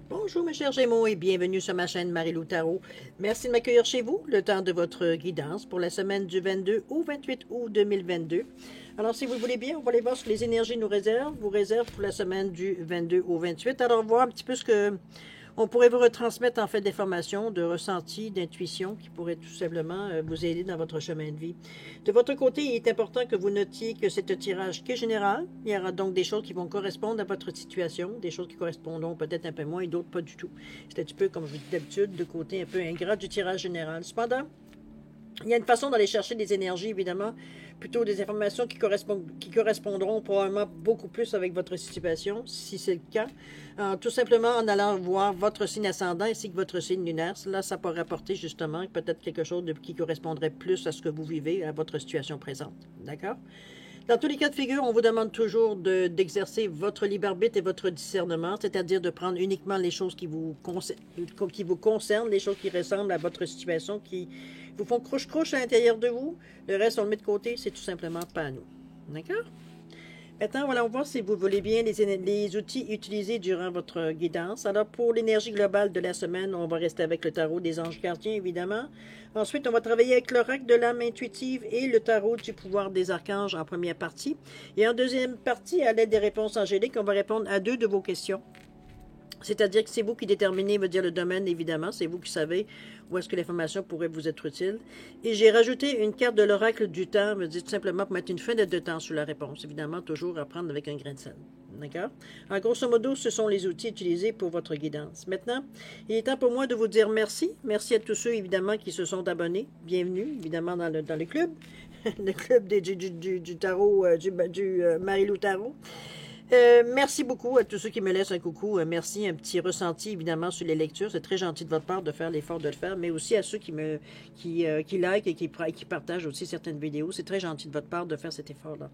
Bonjour mes chers Gémeaux et bienvenue sur ma chaîne Marie-Lou Tarot. Merci de m'accueillir chez vous, le temps de votre guidance pour la semaine du 22 au 28 août 2022. Alors si vous le voulez bien, on va aller voir ce que les énergies vous réservent pour la semaine du 22 au 28. Alors voir un petit peu ce que on pourrait vous retransmettre en fait d'informations, de ressentis, d'intuitions qui pourraient tout simplement vous aider dans votre chemin de vie. De votre côté, il est important que vous notiez que c'est un tirage qui est général. Il y aura donc des choses qui vont correspondre à votre situation, des choses qui correspondront peut-être un peu moins et d'autres pas du tout. C'est un petit peu, comme je vous dis d'habitude, de côté un peu ingrat du tirage général. Cependant, il y a une façon d'aller chercher des énergies, évidemment, plutôt des informations qui correspondront probablement beaucoup plus avec votre situation, si c'est le cas. Tout simplement en allant voir votre signe ascendant ainsi que votre signe lunaire. Là, ça pourrait apporter justement peut-être quelque chose qui correspondrait plus à ce que vous vivez, à votre situation présente. D'accord? Dans tous les cas de figure, on vous demande toujours d'exercer votre libre arbitre et votre discernement, c'est-à-dire de prendre uniquement les choses qui vous concernent, les choses qui ressemblent à votre situation, qui vous font croche-croche à l'intérieur de vous. Le reste, on le met de côté, c'est tout simplement pas à nous. D'accord? Maintenant, voilà, on va voir si vous voulez bien les outils utilisés durant votre guidance. Alors, pour l'énergie globale de la semaine, on va rester avec le tarot des anges gardiens, évidemment. Ensuite, on va travailler avec l'oracle de l'âme intuitive et le tarot du pouvoir des archanges en première partie. Et en deuxième partie, à l'aide des réponses angéliques, on va répondre à 2 de vos questions. C'est-à-dire que c'est vous qui déterminez, veut dire le domaine, évidemment. C'est vous qui savez où est-ce que l'information pourrait vous être utile. Et j'ai rajouté une carte de l'oracle du temps, veut dire tout simplement pour mettre une fenêtre de temps sur la réponse. Évidemment, toujours à prendre avec un grain de sel. D'accord? En grosso modo, ce sont les outils utilisés pour votre guidance. Maintenant, il est temps pour moi de vous dire merci. Merci à tous ceux, évidemment, qui se sont abonnés. Bienvenue, évidemment, dans le club. Le club du tarot, du Marie-Lou Tarot. Merci beaucoup à tous ceux qui me laissent un coucou. Merci, un petit ressenti évidemment sur les lectures. C'est très gentil de votre part de faire l'effort de le faire, mais aussi à ceux qui like et qui partagent aussi certaines vidéos. C'est très gentil de votre part de faire cet effort-là.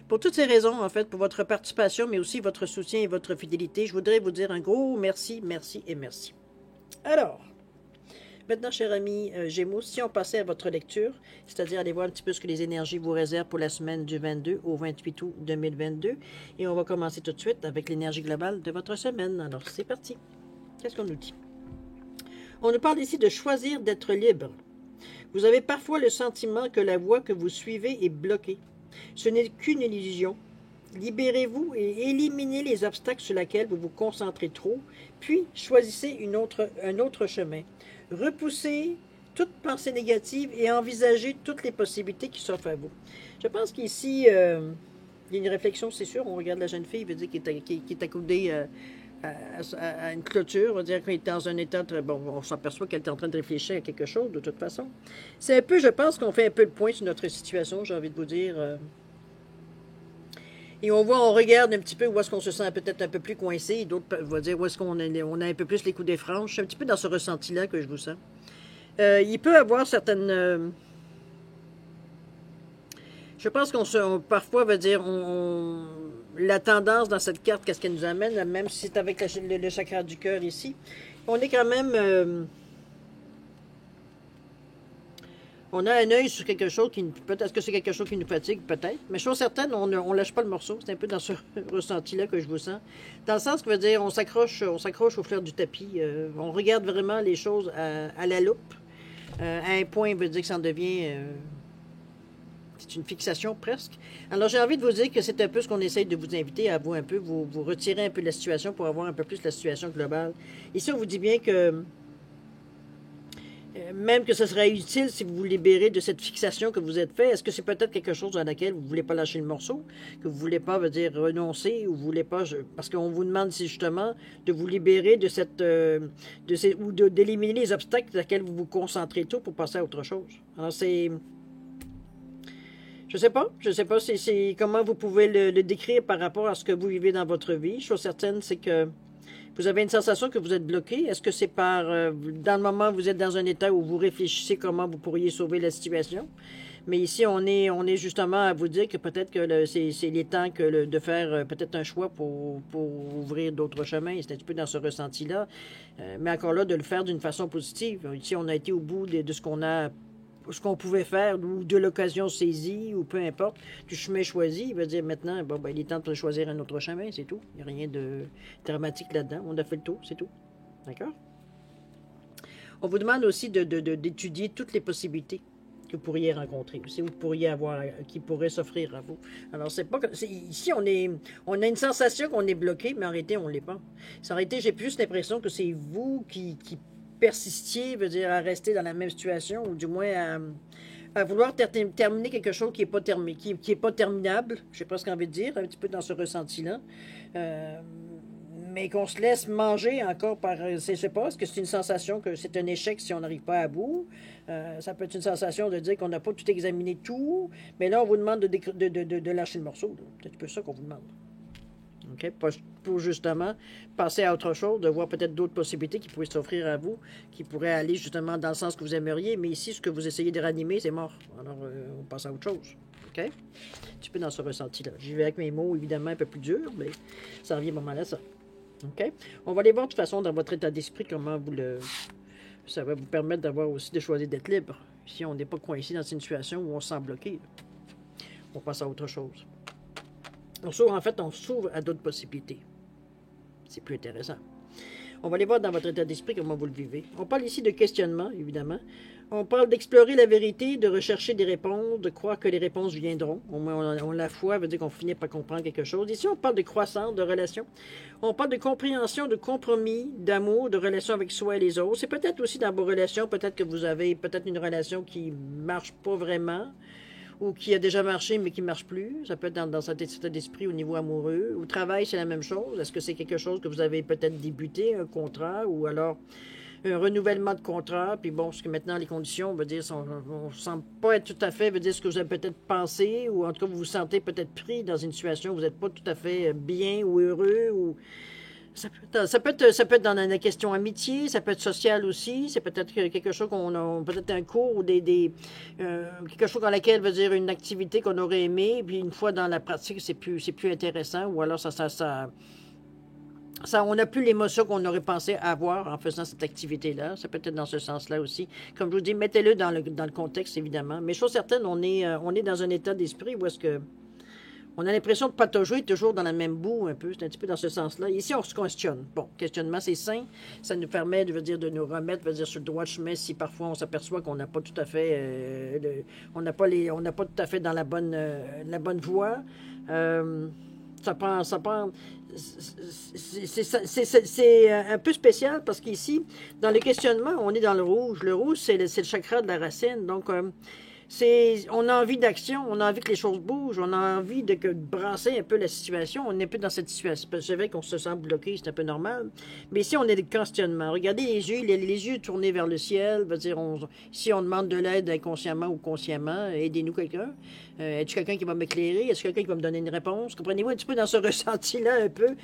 Pour toutes ces raisons, en fait, pour votre participation, mais aussi votre soutien et votre fidélité, je voudrais vous dire un gros merci, merci et merci. Alors, maintenant, chers amis Gémeaux, si on passait à votre lecture, c'est-à-dire aller voir un petit peu ce que les énergies vous réservent pour la semaine du 22 au 28 août 2022, et on va commencer tout de suite avec l'énergie globale de votre semaine. Alors, c'est parti. Qu'est-ce qu'on nous dit? On nous parle ici de choisir d'être libre. Vous avez parfois le sentiment que la voie que vous suivez est bloquée. Ce n'est qu'une illusion. Libérez-vous et éliminez les obstacles sur lesquels vous vous concentrez trop, puis choisissez un autre chemin. Repoussez toute pensée négative et envisagez toutes les possibilités qui s'offrent à vous. Je pense qu'ici, il y a une réflexion, c'est sûr. On regarde la jeune fille, veut dire qui est accoudée à une clôture, on va dire qu'elle est dans un état très bon. On s'aperçoit qu'elle est en train de réfléchir à quelque chose, de toute façon. C'est un peu, je pense qu'on fait un peu le point sur notre situation, j'ai envie de vous dire. Et on regarde un petit peu où est-ce qu'on se sent peut-être un peu plus coincé, et d'autres vont dire où est-ce qu'on a un peu plus les coups des franges. C'est un petit peu dans ce ressenti-là que je vous sens. Il peut y avoir certaines... je pense parfois, veut dire, la tendance dans cette carte, qu'est-ce qu'elle nous amène, même si c'est avec le chakra du cœur ici, on est quand même... on a un œil sur quelque chose qui... Peut-être que c'est quelque chose qui nous fatigue, peut-être. Mais chose certaine, on ne lâche pas le morceau. C'est un peu dans ce ressenti-là que je vous sens. Dans le sens que veut dire, on s'accroche au fleur du tapis. On regarde vraiment les choses à la loupe. À un point, veut dire que ça en devient... c'est une fixation presque. Alors j'ai envie de vous dire que c'est un peu ce qu'on essaye de vous inviter à vous retirer un peu de la situation pour avoir un peu plus la situation globale. Ici, on vous dit bien que... même que ce serait utile si vous vous libérez de cette fixation que vous êtes fait. Est-ce que c'est peut-être quelque chose dans laquelle vous ne voulez pas lâcher le morceau, que vous ne voulez pas, veut dire, renoncer, ou vous voulez pas... parce qu'on vous demande ici justement de vous libérer de cette... ou d'éliminer les obstacles sur lesquels vous vous concentrez tout pour passer à autre chose. Alors c'est... Je sais pas comment vous pouvez le décrire par rapport à ce que vous vivez dans votre vie. Chose certaine, c'est que vous avez une sensation que vous êtes bloqué. Est-ce que c'est dans le moment où vous êtes dans un état où vous réfléchissez comment vous pourriez sauver la situation? Mais ici, on est justement à vous dire que peut-être que c'est les temps de faire peut-être un choix pour ouvrir d'autres chemins. C'est un petit peu dans ce ressenti-là. Mais encore là, de le faire d'une façon positive. Ici, on a été au bout de ce qu'on pouvait faire, ou de l'occasion saisie, ou peu importe, du chemin choisi. Il va dire maintenant, bon, ben, il est temps de choisir un autre chemin, c'est tout. Il n'y a rien de dramatique là-dedans. On a fait le tour, c'est tout. D'accord? On vous demande aussi d'étudier toutes les possibilités que vous pourriez rencontrer, si vous pourriez avoir, qui pourraient s'offrir à vous. Alors, c'est pas ici, on a une sensation qu'on est bloqué, mais en réalité, on ne l'est pas. En réalité, j'ai plus l'impression que c'est vous qui persistiez, veut dire, à rester dans la même situation, ou du moins à vouloir terminer quelque chose qui n'est pas, qui est pas terminable, j'ai presque envie de dire, un petit peu dans ce ressenti-là. Mais qu'on se laisse manger encore par, je sais pas, est-ce que c'est une sensation que c'est un échec si on n'arrive pas à bout? Ça peut être une sensation de dire qu'on n'a pas tout examiné tout, mais là, on vous demande de lâcher le morceau. C'est un peu ça qu'on vous demande. OK? Pour justement passer à autre chose, de voir peut-être d'autres possibilités qui pourraient s'offrir à vous, qui pourraient aller justement dans le sens que vous aimeriez, mais ici, ce que vous essayez de ranimer, c'est mort. Alors, on passe à autre chose. OK? Un petit peu dans ce ressenti-là. J'y vais avec mes mots, évidemment, un peu plus durs, mais ça revient pas mal à ça. OK? On va aller voir de toute façon dans votre état d'esprit comment ça va vous permettre d'avoir aussi de choisir d'être libre. Si on n'est pas coincé dans une situation où on se sent bloqué, on passe à autre chose. On s'ouvre à d'autres possibilités. C'est plus intéressant. On va aller voir dans votre état d'esprit comment vous le vivez. On parle ici de questionnement, évidemment. On parle d'explorer la vérité, de rechercher des réponses, de croire que les réponses viendront. Au moins, on la foi, veut dire qu'on finit par comprendre quelque chose. Ici, on parle de croissance, de relation. On parle de compréhension, de compromis, d'amour, de relation avec soi et les autres. C'est peut-être aussi dans vos relations, peut-être que vous avez peut-être une relation qui ne marche pas vraiment, ou qui a déjà marché mais qui ne marche plus. Ça peut être dans cet état d'esprit au niveau amoureux. Au travail, c'est la même chose. Est-ce que c'est quelque chose que vous avez peut-être débuté, un contrat, ou alors un renouvellement de contrat, puis bon, parce que maintenant, les conditions, on va dire, on ne semble pas être tout à fait, veut dire ce que vous avez peut-être pensé, ou en tout cas, vous vous sentez peut-être pris dans une situation où vous n'êtes pas tout à fait bien ou heureux, ou ça peut être dans la question amitié, ça peut être social aussi, c'est peut-être quelque chose qu'on a, peut-être un cours ou quelque chose dans laquelle, veut dire, une activité qu'on aurait aimé, puis une fois dans la pratique, c'est plus intéressant, ou alors on n'a plus l'émotion qu'on aurait pensé avoir en faisant cette activité-là. Ça peut être dans ce sens-là aussi. Comme je vous dis, mettez-le dans le contexte, évidemment. Mais chose certaine, on est dans un état d'esprit où est-ce que on a l'impression de patauger toujours dans la même boue, un peu. C'est un petit peu dans ce sens-là. Ici, on se questionne. Bon, questionnement, c'est sain. Ça nous permet, de nous remettre, sur le droit de chemin si parfois on s'aperçoit qu'on n'a pas tout à fait, on n'a pas tout à fait dans la bonne voie. C'est un peu spécial parce qu'ici, dans le questionnement, on est dans le rouge. Le rouge, c'est le chakra de la racine. Donc, on a envie d'action, on a envie que les choses bougent, on a envie de brasser un peu la situation. On est un peu dans cette situation. C'est vrai qu'on se sent bloqué, c'est un peu normal. Mais ici, on est de questionnement. Regardez les yeux tournés vers le ciel. Si on demande de l'aide inconsciemment ou consciemment, aidez-nous quelqu'un. Est-ce quelqu'un qui va m'éclairer? Est-ce quelqu'un qui va me donner une réponse? Comprenez-vous un petit peu dans ce ressenti-là un peu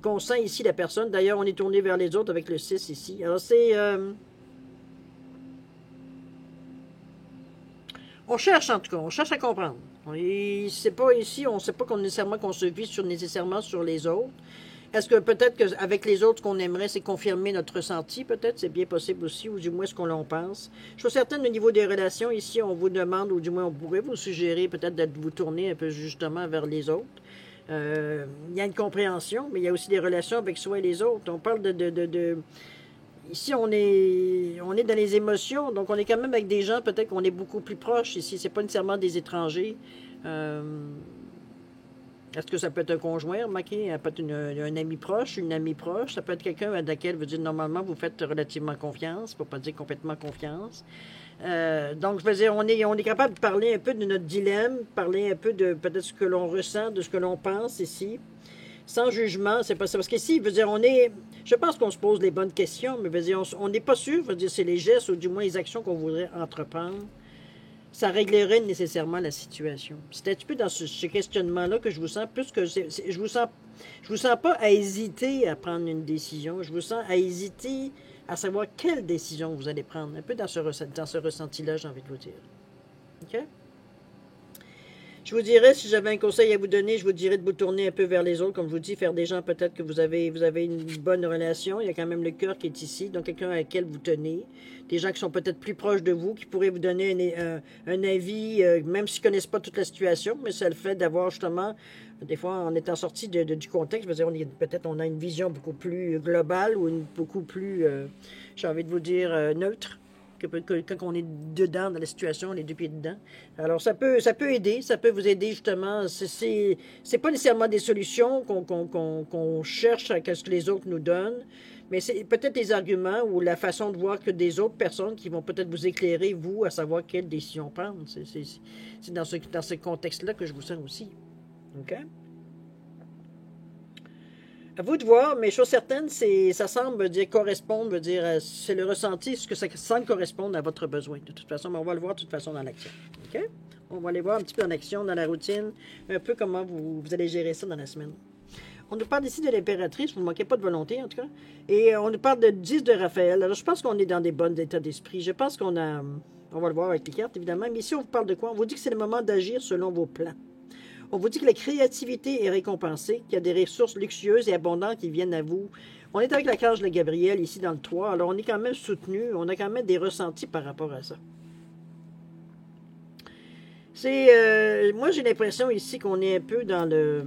qu'on sent ici la personne. D'ailleurs, on est tourné vers les autres avec le 6 ici. Alors, on cherche en tout cas, on cherche à comprendre. C'est pas ici, on ne sait pas nécessairement qu'on se vit nécessairement sur les autres. Est-ce que peut-être qu'avec les autres, ce qu'on aimerait, c'est confirmer notre ressenti, peut-être, c'est bien possible aussi, ou du moins ce qu'on en pense. Je suis certaine, au niveau des relations, ici, on vous demande, ou du moins on pourrait vous suggérer peut-être de vous tourner un peu justement vers les autres. Il y a une compréhension, mais il y a aussi des relations avec soi et les autres. On parle Ici, on est dans les émotions, donc on est quand même avec des gens, peut-être qu'on est beaucoup plus proche ici. C'est pas nécessairement des étrangers. Est-ce que ça peut être un conjoint, remarquez? Ça peut être un ami proche, une amie proche. Ça peut être quelqu'un à laquelle, normalement, vous faites relativement confiance, pour pas dire complètement confiance. Donc, je veux dire, on est capable de parler un peu de notre dilemme, parler un peu de peut-être ce que l'on ressent, de ce que l'on pense ici. Sans jugement, c'est pas ça. Parce qu'ici, je pense qu'on se pose les bonnes questions, mais on n'est pas sûr, c'est les gestes ou du moins les actions qu'on voudrait entreprendre. Ça réglerait nécessairement la situation. C'est un petit peu dans ce questionnement-là que je vous sens, plus que je vous sens pas à hésiter à prendre une décision. Je vous sens à hésiter à savoir quelle décision vous allez prendre. Un peu dans ce ressenti-là, j'ai envie de vous dire. OK? Je vous dirais, si j'avais un conseil à vous donner, je vous dirais de vous tourner un peu vers les autres, comme je vous dis, faire des gens peut-être que vous avez une bonne relation. Il y a quand même le cœur qui est ici, donc quelqu'un à qui vous tenez. Des gens qui sont peut-être plus proches de vous, qui pourraient vous donner un avis, même s'ils ne connaissent pas toute la situation, mais c'est le fait d'avoir justement Des fois, en étant sorti du contexte, je veux dire, peut-être on a une vision beaucoup plus globale ou beaucoup plus, j'ai envie de vous dire, neutre. Quand on est dedans, dans la situation, on est deux pieds dedans. Alors, ça peut aider, ça peut vous aider justement. C'est pas nécessairement des solutions qu'on cherche à ce que les autres nous donnent, mais c'est peut-être des arguments ou la façon de voir que des autres personnes qui vont peut-être vous éclairer, vous, à savoir quelle décision prendre. C'est dans ce contexte-là que je vous sens aussi. OK? À vous de voir, mais chose certaine, ça semble dire correspondre, veut dire, c'est le ressenti, ce que ça semble correspondre à votre besoin. De toute façon, mais on va le voir de toute façon dans l'action. OK? On va aller voir un petit peu en action, dans la routine, un peu comment vous allez gérer ça dans la semaine. On nous parle ici de l'impératrice, vous ne manquez pas de volonté en tout cas. Et on nous parle de 10 de Raphaël. Alors je pense qu'on est dans des bons états d'esprit. Je pense qu'on a, on va le voir avec les cartes évidemment, mais ici on vous parle de quoi? On vous dit que c'est le moment d'agir selon vos plans. On vous dit que la créativité est récompensée, qu'il y a des ressources luxueuses et abondantes qui viennent à vous. On est avec la cage de Gabriel ici dans le 3, alors on est quand même soutenu, on a quand même des ressentis par rapport à ça. Moi j'ai l'impression ici qu'on est un peu dans le...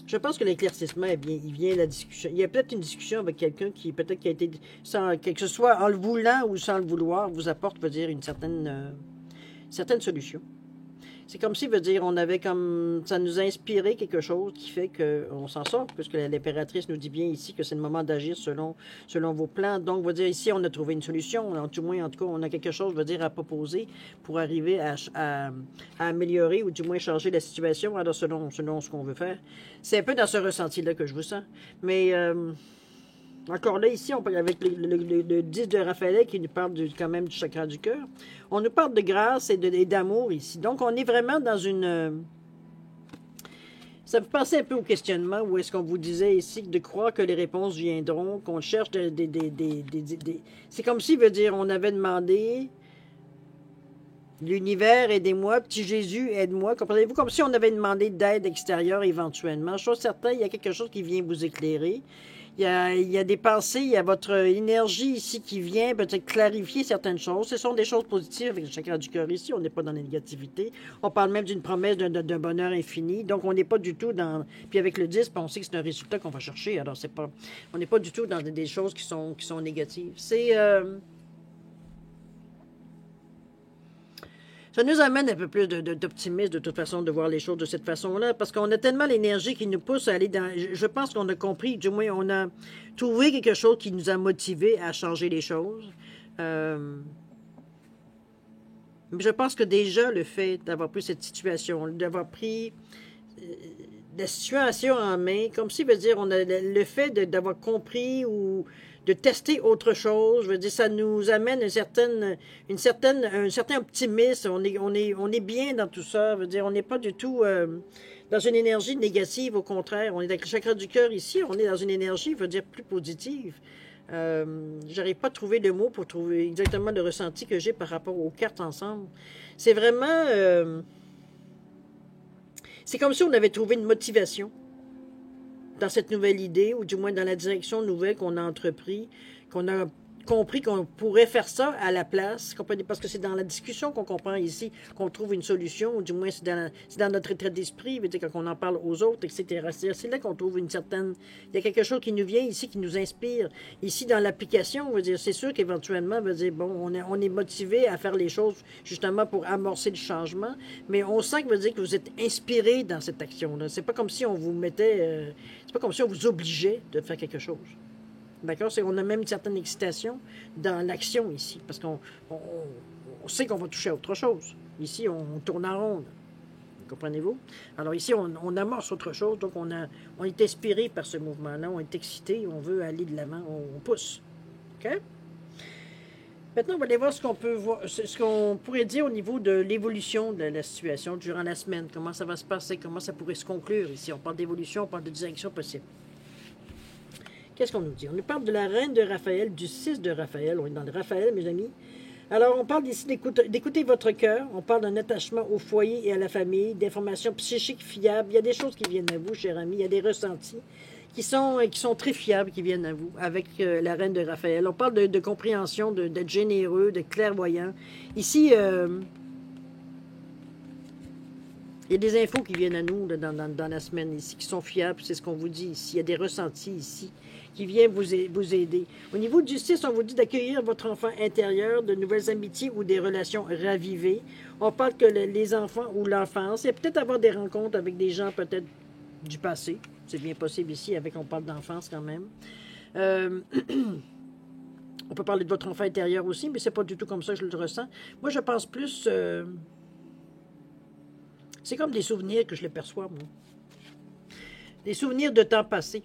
Je pense que l'éclaircissement, il vient de la discussion. Il y a peut-être une discussion avec quelqu'un qui, peut-être qui a été, que ce soit en le voulant ou sans le vouloir, vous apporte, veut dire, une certaine solution. C'est comme si, veut dire, on avait comme, ça nous a inspiré quelque chose qui fait qu'on s'en sort, puisque l'impératrice nous dit bien ici que c'est le moment d'agir selon vos plans. Donc, veut dire, ici, on a trouvé une solution, tout moins, en tout cas, on a quelque chose, veut dire, à proposer pour arriver à améliorer ou du moins changer la situation, alors selon ce qu'on veut faire. C'est un peu dans ce ressenti-là que je vous sens. Mais, encore là, ici, on parle avec le 10 de Raphaël qui nous parle quand même du chakra du cœur. On nous parle de grâce et d'amour ici. Donc, on est vraiment dans une... Ça me pensait un peu au questionnement où est-ce qu'on vous disait ici de croire que les réponses viendront, qu'on cherche C'est comme si, veut dire, on avait demandé... L'univers, aidez-moi. Petit Jésus, aide-moi. Comprenez-vous? Comme si on avait demandé d'aide extérieure éventuellement. Chose certaine, il y a quelque chose qui vient vous éclairer. Il y a des pensées, il y a votre énergie ici qui vient peut-être clarifier certaines choses. Ce sont des choses positives avec le chakra du cœur ici. On n'est pas dans la négativité. On parle même d'une promesse d'un bonheur infini. Donc, on n'est pas du tout dans... Puis avec le 10, on sait que c'est un résultat qu'on va chercher. Alors, c'est pas... On n'est pas du tout dans des choses qui sont négatives. Ça nous amène un peu plus d'optimisme, de toute façon, de voir les choses de cette façon-là, parce qu'on a tellement l'énergie qui nous pousse à aller dans... Je pense qu'on a compris, du moins, on a trouvé quelque chose qui nous a motivés à changer les choses. Je pense que déjà, le fait d'avoir pris cette situation, d'avoir pris la situation en main, comme si, veut dire, on a le fait d'avoir compris ou de tester autre chose, je veux dire, ça nous amène un certain optimisme. On est bien dans tout ça. Je veux dire, on n'est pas du tout dans une énergie négative. Au contraire, on est avec le chakra du cœur ici. On est dans une énergie, je veux dire, plus positive. J'arrive pas à trouver le mot pour trouver exactement le ressenti que j'ai par rapport aux cartes ensemble. C'est vraiment... c'est comme si on avait trouvé une motivation dans cette nouvelle idée, ou du moins dans la direction nouvelle qu'on a entrepris, qu'on a compris qu'on pourrait faire ça à la place, parce que c'est dans la discussion qu'on comprend ici qu'on trouve une solution, ou du moins c'est dans notre état d'esprit, quand on en parle aux autres, etc. C'est là qu'on trouve une certaine... Il y a quelque chose qui nous vient ici, qui nous inspire. Ici, dans l'application, c'est sûr qu'éventuellement, bon, on est motivé à faire les choses justement pour amorcer le changement, mais on sent que vous êtes inspiré dans cette action-là. C'est pas comme si on vous mettait... c'est pas comme si on vous obligeait de faire quelque chose. D'accord? On a même une certaine excitation dans l'action ici, parce qu'on sait qu'on va toucher à autre chose. Ici, on tourne en ronde. Comprenez-vous? Alors ici, on amorce autre chose, donc on est inspiré par ce mouvement-là, on est excité, on veut aller de l'avant, on pousse. OK? Maintenant, on va aller voir ce qu'on pourrait dire au niveau de l'évolution de la situation durant la semaine. Comment ça va se passer, comment ça pourrait se conclure ici. On parle d'évolution, on parle de direction possible. Qu'est-ce qu'on nous dit? On nous parle de la reine de Raphaël, du 6 de Raphaël. On est dans le Raphaël, mes amis. Alors, on parle ici d'écouter votre cœur. On parle d'un attachement au foyer et à la famille, d'informations psychiques fiables. Il y a des choses qui viennent à vous, cher ami. Il y a des ressentis qui sont très fiables qui viennent à vous avec la reine de Raphaël. On parle de compréhension, d'être généreux, de clairvoyant. Ici, Il y a des infos qui viennent à nous là, dans la semaine ici, qui sont fiables, c'est ce qu'on vous dit ici. Il y a des ressentis ici qui viennent vous aider. Au niveau de justice, on vous dit d'accueillir votre enfant intérieur, de nouvelles amitiés ou des relations ravivées. On parle que les enfants ou l'enfance, il y a peut-être avoir des rencontres avec des gens peut-être du passé. C'est bien possible ici, avec on parle d'enfance quand même. On peut parler de votre enfant intérieur aussi, mais c'est pas du tout comme ça que je le ressens. Moi, je pense plus... c'est comme des souvenirs que je les perçois, moi. Des souvenirs de temps passé,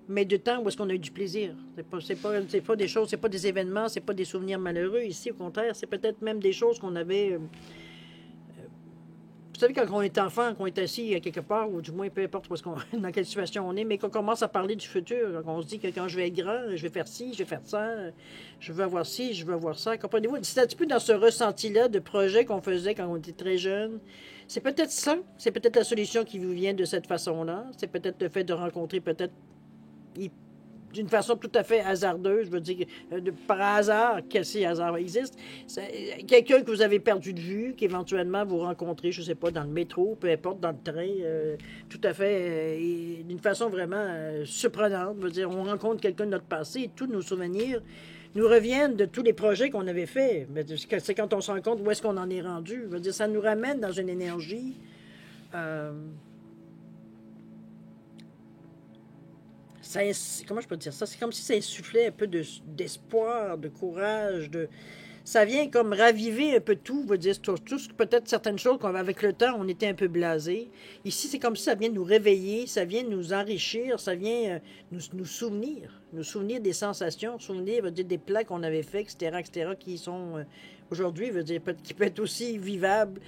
mais de temps où est-ce qu'on a eu du plaisir. C'est pas des choses, c'est pas des événements, c'est pas des souvenirs malheureux. Ici, au contraire, c'est peut-être même des choses qu'on avait... vous savez, quand on est enfant, qu'on est assis à quelque part, ou du moins, peu importe dans quelle situation on est, mais qu'on commence à parler du futur, quand on se dit que quand je vais être grand, je vais faire ci, je vais faire ça, je veux avoir ci, je veux avoir ça. Comprenez-vous? C'est un petit peu dans ce ressenti-là de projet qu'on faisait quand on était très jeune. C'est peut-être ça, c'est peut-être la solution qui vous vient de cette façon-là. C'est peut-être le fait de rencontrer peut-être d'une façon tout à fait hasardeuse, je veux dire, par hasard, quel si hasard existe, quelqu'un que vous avez perdu de vue, qu'éventuellement vous rencontrez, je ne sais pas, dans le métro, peu importe, dans le train, tout à fait, d'une façon vraiment surprenante, je veux dire, on rencontre quelqu'un de notre passé et tous nos souvenirs nous reviennent de tous les projets qu'on avait faits. C'est quand on se rend compte où est-ce qu'on en est rendu. Je veux dire, ça nous ramène dans une énergie... comment je peux dire ça? C'est comme si ça insufflait un peu d'espoir, de courage, ça vient comme raviver un peu tout, veut dire, peut-être certaines choses qu'avec le temps, on était un peu blasé. Ici, c'est comme si ça vient nous réveiller, ça vient nous enrichir, ça vient nous souvenir des sensations, souvenir, veut dire, des plats qu'on avait faits, etc., qui sont aujourd'hui, veut dire, qui peut être aussi viable,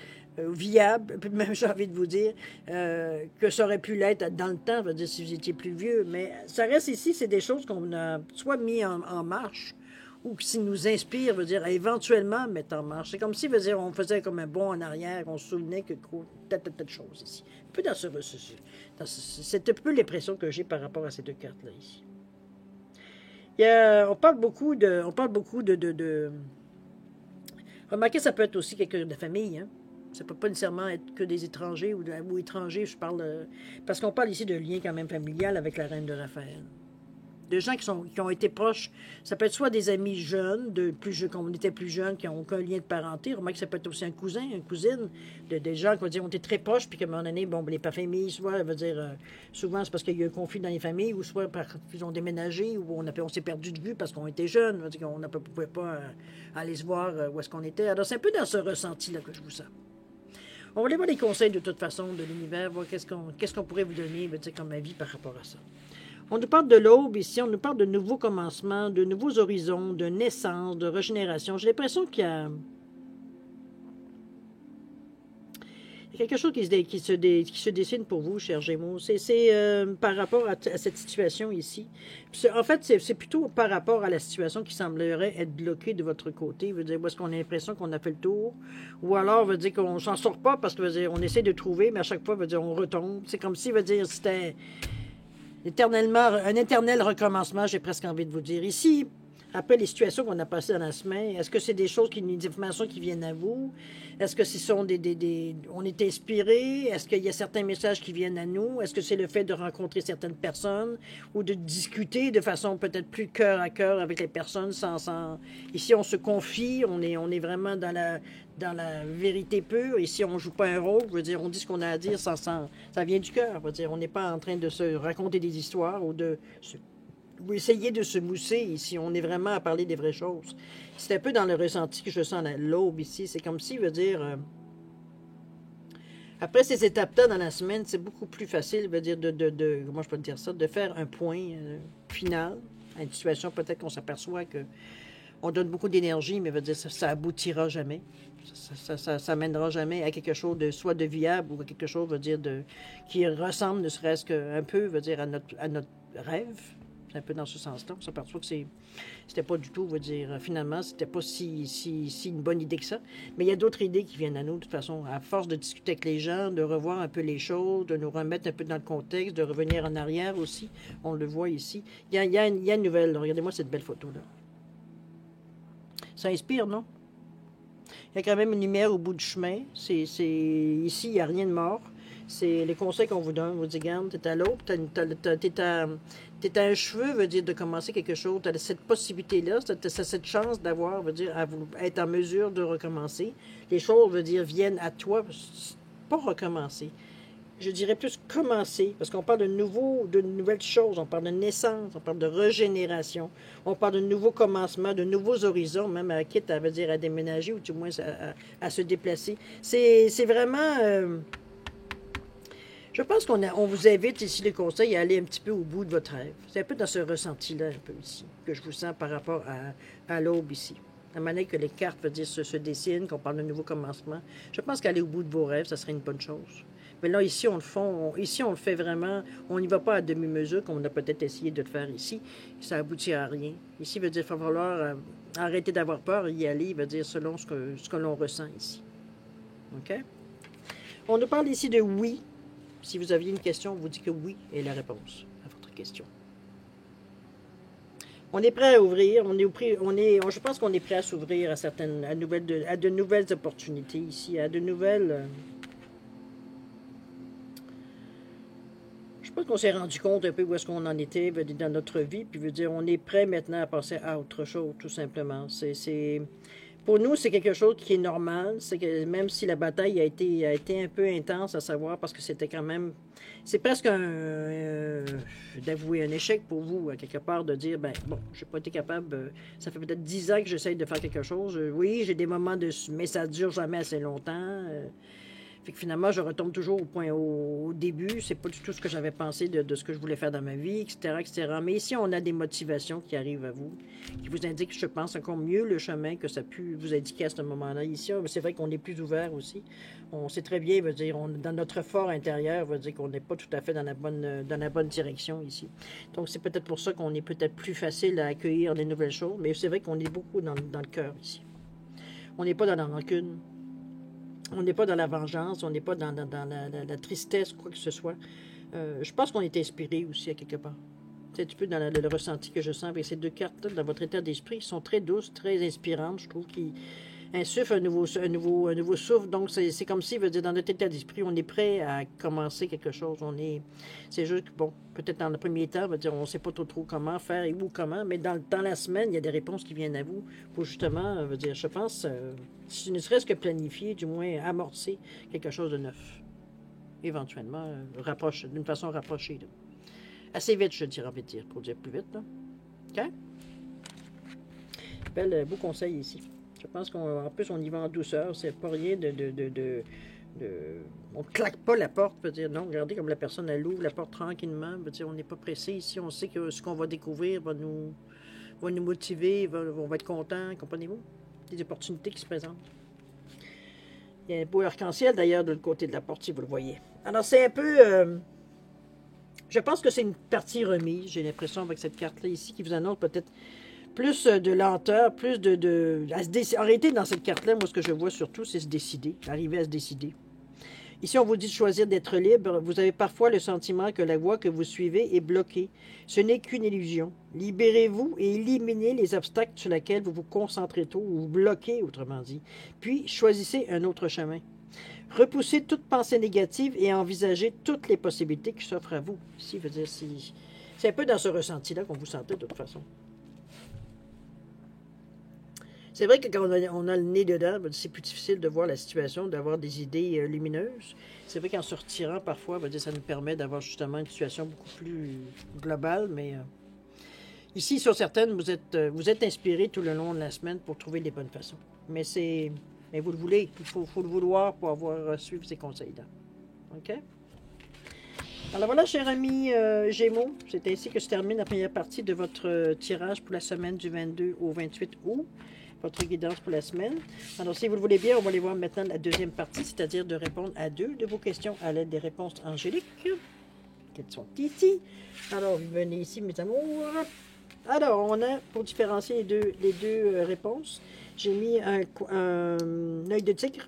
même j'ai envie de vous dire, que ça aurait pu l'être dans le temps, veut dire, si vous étiez plus vieux. Mais ça reste ici, c'est des choses qu'on a soit mis en marche, ou qui nous inspire, veut dire, à éventuellement mettre en marche. C'est comme si, veut dire, on faisait comme un bond en arrière, on se souvenait que telle chose ici. Un peu dans c'est un peu l'impression que j'ai par rapport à ces deux cartes-là ici. On parle beaucoup de... Remarquez, ça peut être aussi quelqu'un de famille, hein. Ça ne peut pas nécessairement être que des étrangers ou étrangers, je parle... parce qu'on parle ici de lien quand même familial avec la reine de Raphaël. De gens qui ont été proches. Ça peut être soit des amis jeunes, quand on était plus jeunes, qui n'ont aucun lien de parenté. Remarque que ça peut être aussi un cousin, une cousine, des gens qui ont été très proches, puis qu'à un moment donné, bon, les familles, soit, veut dire, souvent c'est parce qu'il y a eu un conflit dans les familles, ou soit ils ont déménagé, ou on s'est perdu de vue parce qu'on était jeunes, veut dire qu'on ne pouvait pas aller se voir où est-ce qu'on était. Alors c'est un peu dans ce ressenti-là que je vous sens. On va aller voir les conseils de toute façon de l'univers, voir qu'est-ce qu'on pourrait vous donner, veut dire, comme avis par rapport à ça. On nous parle de l'aube ici, on nous parle de nouveaux commencements, de nouveaux horizons, de naissance, de régénération. J'ai l'impression qu'il y a quelque chose qui se dessine pour vous, chers Gémeaux. C'est par rapport à cette situation ici. En fait, c'est plutôt par rapport à la situation qui semblerait être bloquée de votre côté. Veut dire, est-ce qu'on a l'impression qu'on a fait le tour? Ou alors, veut dire qu'on s'en sort pas parce que, veut dire, on essaie de trouver, mais à chaque fois, veut dire, on retombe. C'est comme si, veut dire, c'était... un éternel recommencement, j'ai presque envie de vous dire. Ici, après les situations qu'on a passées dans la semaine, est-ce que c'est des informations qui viennent à vous? Est-ce que ce sont on est inspiré? Est-ce qu'il y a certains messages qui viennent à nous? Est-ce que c'est le fait de rencontrer certaines personnes ou de discuter de façon peut-être plus cœur à cœur avec les personnes Ici, on se confie, on est vraiment dans la vérité pure. Ici, on ne joue pas un rôle. Je veux dire, on dit ce qu'on a à dire ça vient du cœur. Je veux dire, on n'est pas en train de se raconter des histoires ou essayer de se mousser ici. On est vraiment à parler des vraies choses. C'est un peu dans le ressenti que je sens à l'aube ici. C'est comme si, veut dire, après ces étapes-là dans la semaine, c'est beaucoup plus facile, veut dire, comment je peux dire ça, de faire un point final à une situation. Peut-être qu'on s'aperçoit que on donne beaucoup d'énergie, mais veut dire, ça aboutira jamais. Ça mènera jamais à quelque chose soit de viable ou à quelque chose, veut dire, qui ressemble ne serait-ce qu'un peu, veut dire, à notre rêve. C'est un peu dans ce sens-là. On s'aperçoit que c'était pas du tout, veut dire, finalement, c'était pas si une bonne idée que ça. Mais il y a d'autres idées qui viennent à nous, de toute façon, à force de discuter avec les gens, de revoir un peu les choses, de nous remettre un peu dans le contexte, de revenir en arrière aussi. On le voit ici. Il y a une nouvelle. Regardez-moi cette belle photo-là. Ça inspire, non? Il y a quand même une lumière au bout du chemin. Ici, il n'y a rien de mort. C'est les conseils qu'on vous donne. On vous dit, regarde, t'es à l'aube, t'es à un cheveu, veut dire, de commencer quelque chose. T'as cette possibilité-là, t'as cette chance d'avoir, veut dire, être en mesure de recommencer. Les choses, veut dire, viennent à toi, pas recommencer. Je dirais plus commencer, parce qu'on parle de nouvelles choses, on parle de naissance, on parle de régénération, on parle de nouveaux commencements, de nouveaux horizons, même quitte à, veut dire, à déménager ou du moins à se déplacer. C'est vraiment... je pense on vous invite ici, les conseils, à aller un petit peu au bout de votre rêve. C'est un peu dans ce ressenti-là, un peu ici, que je vous sens par rapport à l'aube ici. La manière que les cartes, veut dire, se dessinent, qu'on parle de nouveaux commencements. Je pense qu'aller au bout de vos rêves, ça serait une bonne chose. Mais là, ici, on le fait vraiment, on n'y va pas à demi-mesure, comme on a peut-être essayé de le faire ici. Ça aboutit à rien. Ici, veut dire, il va falloir arrêter d'avoir peur et y aller, veut dire, selon ce que l'on ressent ici. OK? On nous parle ici de oui. Si vous aviez une question, on vous dit que oui est la réponse à votre question. On est prêt à ouvrir, je pense qu'on est prêt à s'ouvrir à de nouvelles opportunités ici, à de nouvelles... je pense qu'on s'est rendu compte un peu où est-ce qu'on en était dans notre vie, puis veut dire, on est prêt maintenant à passer à autre chose, tout simplement. Pour nous, c'est quelque chose qui est normal. C'est que même si la bataille a été un peu intense à savoir, parce que c'était quand même... C'est presque d'avouer un échec pour vous, à quelque part, de dire, ben bon, j'ai pas été capable... ça fait peut-être 10 ans que j'essaye de faire quelque chose. Oui, j'ai des moments de... Mais ça dure jamais assez longtemps. Fait que finalement, je retombe toujours au début. C'est pas du tout ce que j'avais pensé de ce que je voulais faire dans ma vie, etc., etc. Mais ici, on a des motivations qui arrivent à vous, qui vous indiquent, je pense, encore mieux le chemin que ça a pu vous indiquer à ce moment-là. Ici, c'est vrai qu'on est plus ouvert aussi. On sait très bien, veut dire, dans notre fort intérieur, veut dire qu'on n'est pas tout à fait dans la bonne direction ici. Donc, c'est peut-être pour ça qu'on est peut-être plus facile à accueillir les nouvelles choses. Mais c'est vrai qu'on est beaucoup dans le cœur ici. On n'est pas dans la rancune. On n'est pas dans la vengeance, on n'est pas dans la tristesse, quoi que ce soit. Je pense qu'on est inspiré aussi, à quelque part. C'est un petit peu dans le ressenti que je sens avec ces deux cartes-là, dans votre état d'esprit. Ils sont très douces, très inspirantes, je trouve, qui insufflent un nouveau souffle. Donc, c'est comme si, veut dire, dans notre état d'esprit, on est prêt à commencer quelque chose. C'est juste que, bon, peut-être dans le premier temps, veut dire, on ne sait pas trop comment faire et où, comment, mais dans la semaine, il y a des réponses qui viennent à vous pour justement, veut dire, je pense, si ne serait-ce que planifier, du moins amorcer quelque chose de neuf. Éventuellement, d'une façon rapprochée. Là. Assez vite, je dirais, envie de dire, pour dire plus vite. Là. OK? Beau conseil ici. Je pense qu'en plus, on y va en douceur. C'est pas rien on ne claque pas la porte, veut dire, non, regardez comme la personne, elle ouvre la porte tranquillement, veut dire, on n'est pas pressé ici, on sait que ce qu'on va découvrir va nous motiver, on va être content, comprenez-vous? Des opportunités qui se présentent. Il y a un beau arc-en-ciel, d'ailleurs, de l'autre côté de la porte, si vous le voyez. Alors, c'est un peu... je pense que c'est une partie remise, j'ai l'impression, avec cette carte-là ici, qui vous annonce peut-être plus de lenteur, plus en réalité, dans cette carte-là, moi, ce que je vois surtout, c'est se décider, arriver à se décider. Ici, on vous dit de choisir d'être libre. Vous avez parfois le sentiment que la voie que vous suivez est bloquée. Ce n'est qu'une illusion. Libérez-vous et éliminez les obstacles sur lesquels vous vous concentrez trop, ou vous bloquez, autrement dit. Puis, choisissez un autre chemin. Repoussez toute pensée négative et envisagez toutes les possibilités qui s'offrent à vous. Ici, veut dire, c'est un peu dans ce ressenti-là qu'on vous sentait de toute façon. C'est vrai que quand on a le nez dedans, c'est plus difficile de voir la situation, d'avoir des idées lumineuses. C'est vrai qu'en se retirant, parfois, ça nous permet d'avoir justement une situation beaucoup plus globale, mais ici, sur certaines, vous êtes inspiré tout le long de la semaine pour trouver les bonnes façons. Mais vous le voulez, il faut le vouloir pour avoir suivi ces conseils-là. OK? Alors voilà, cher ami Gémeaux, c'est ainsi que se termine la première partie de votre tirage pour la semaine du 22 au 28 août. Votre guidance pour la semaine. Alors, si vous le voulez bien, on va aller voir maintenant la deuxième partie, c'est-à-dire de répondre à 2 de vos questions à l'aide des réponses angéliques. Quelles sont ici? Alors, venez ici, mes amours. Alors, on a, pour différencier les deux réponses, j'ai mis un œil de tigre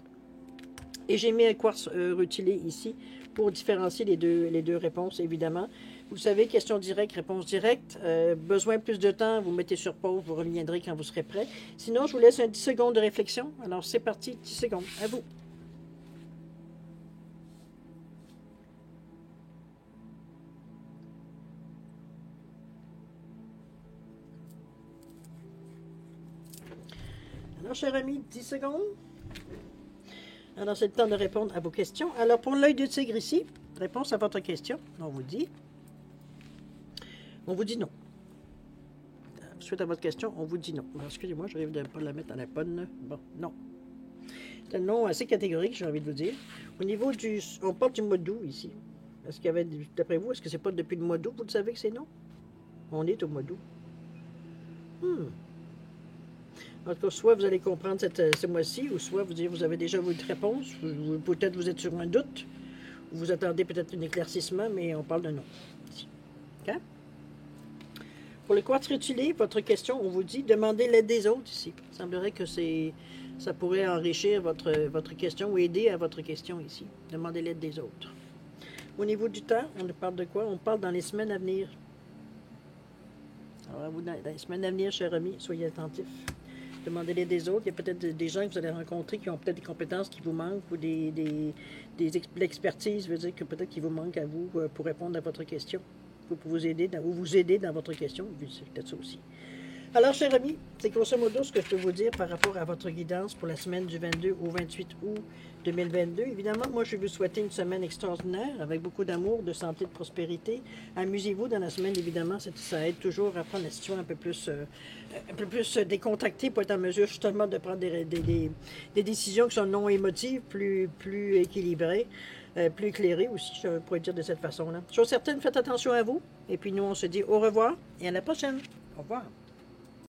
et j'ai mis un quartz rutilé ici pour différencier les deux réponses, évidemment. Vous savez, question directe, réponse directe. Besoin plus de temps, vous mettez sur pause, vous reviendrez quand vous serez prêt. Sinon, je vous laisse un 10 secondes de réflexion. Alors, c'est parti, 10 secondes. À vous. Alors, cher ami, 10 secondes. Alors, c'est le temps de répondre à vos questions. Alors, pour l'œil de tigre ici, réponse à votre question, on vous dit non. Suite à votre question, on vous dit non. Excusez-moi, j'arrive de ne pas la mettre à la bonne. Bon, non. C'est un nom assez catégorique, j'ai envie de vous dire. Au niveau du... On parle du mois d'août ici. Est-ce qu'il y avait... D'après vous, est-ce que c'est pas depuis le mois d'août, vous le savez que c'est non? On est au mois d'août. En tout cas, soit vous allez comprendre ce mois-ci, ou soit vous avez déjà votre réponse. Peut-être vous êtes sur un doute. Ou vous attendez peut-être un éclaircissement, mais on parle de non. Ici. OK? Pour le quartz rutulé, votre question, on vous dit demandez l'aide des autres ici. Il semblerait que ça pourrait enrichir votre question ou aider à votre question ici. Demandez l'aide des autres. Au niveau du temps, on parle de quoi? On parle dans les semaines à venir. Alors, vous, dans les semaines à venir, chers amis, soyez attentifs. Demandez l'aide des autres. Il y a peut-être des gens que vous allez rencontrer qui ont peut-être des compétences qui vous manquent ou l'expertise veut dire que peut-être qu'il vous manque à vous pour répondre à votre question. Pour vous aider dans votre question, c'est peut-être ça aussi. Alors, chers amis, c'est grosso modo ce que je peux vous dire par rapport à votre guidance pour la semaine du 22 au 28 août 2022. Évidemment, moi, je vais vous souhaiter une semaine extraordinaire avec beaucoup d'amour, de santé, de prospérité. Amusez-vous dans la semaine, évidemment, ça aide toujours à prendre la situation un peu plus décontractée pour être en mesure justement de prendre des décisions qui sont non émotives, plus équilibrées. Plus éclairé aussi, je pourrais dire de cette façon-là. Chose certaine, faites attention à vous. Et puis nous, on se dit au revoir et à la prochaine. Au revoir.